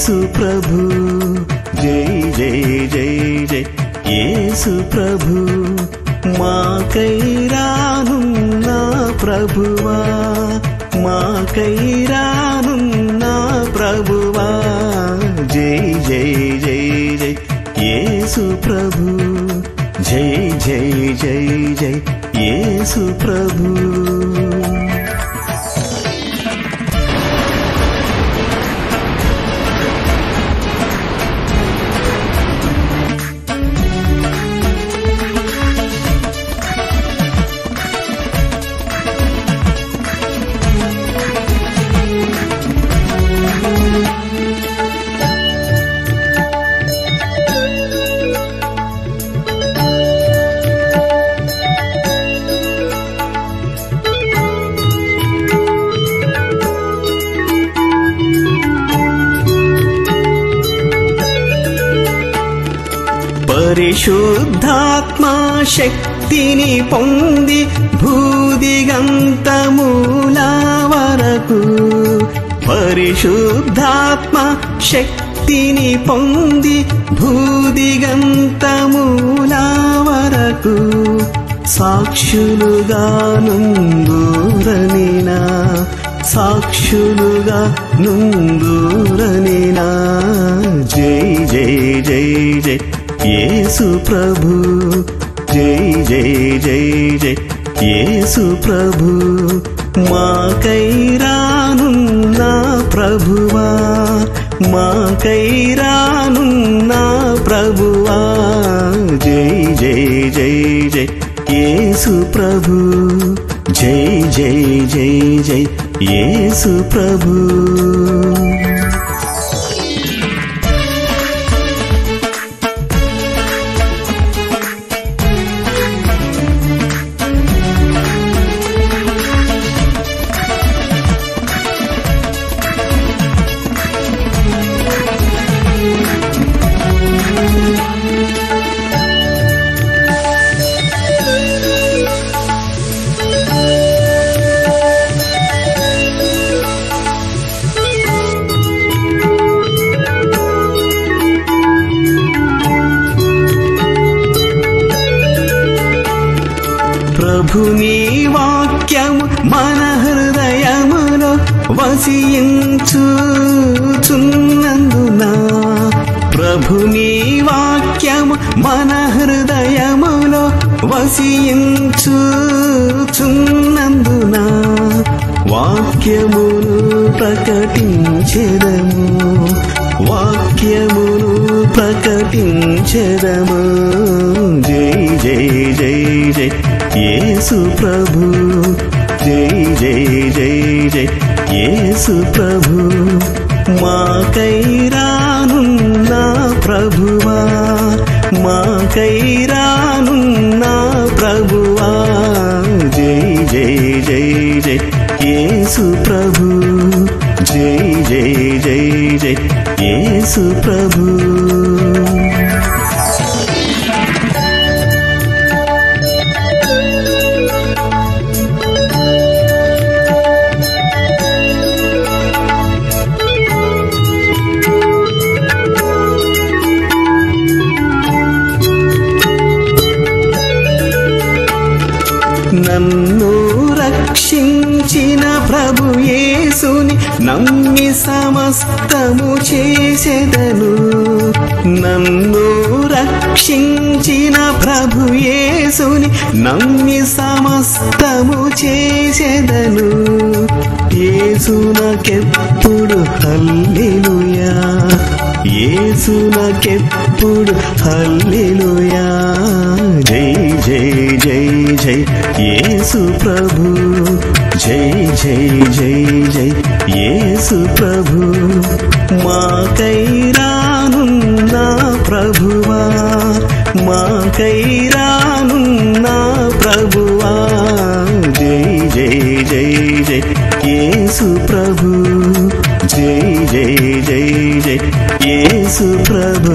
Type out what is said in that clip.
యేసు ప్రభు జై జై జై జై యేసు ప్రభు మాకై రానున్నా ప్రభువా మాకై రానున్నా ప్రభువా జై జై జై జై యేసు ప్రభు జై జై జై జై యేసు ప్రభు పరిశుద్ధాత్మా శక్తిని పొంది భూదిగంతమూల వరకు పరిశుద్ధాత్మ శక్తిని పొంది భూదిగంతమూల వరకు సాక్షులుగా నుందురనినా సాక్షులుగా నుందురనినా జై జై జై జై యేసు ప్రభు జై జై జై జై యేసు ప్రభు మాకై రానున్నా ప్రభువా మాకై రానున్నా ప్రభువా జై జై జై జై యేసు ప్రభు జై జై జై జై యేసు ప్రభు ప్రభుని వాక్యము మన హృదయములో వసించుచున్నందున ప్రభుని వాక్యము మన హృదయములో వసించుచున్నందున వాక్యమును ప్రకటించెదము వాక్యమును ప్రకటించెదము జై జై జై జై యేసు ప్రభు జై జై జై జై యేసు ప్రభు మాకై రానున్నా ప్రభువా మాకై రానున్నా ప్రభువా జై జై జై జై యేసు ప్రభు జై జై జై జై యేసు ప్రభు నన్ను రక్షించిన ప్రభు యేసుని నమ్మి సమస్తము చేసెదను నన్ను రక్షించిన ప్రభు యేసుని నమ్మి సమస్తము చేసెదను యేసు నాకెప్పుడు హల్లెలూయా యేసు నాకెప్పుడు హల్లెలూయా జై జై జై జై యేసు ప్రభు జై జై జై జై యేసు ప్రభు మాకై రానున్నా ప్రభువా మాకై రానున్నా ప్రభువా జై జై జై జై యేసు ప్రభు జై జై జై జై యేసు ప్రభు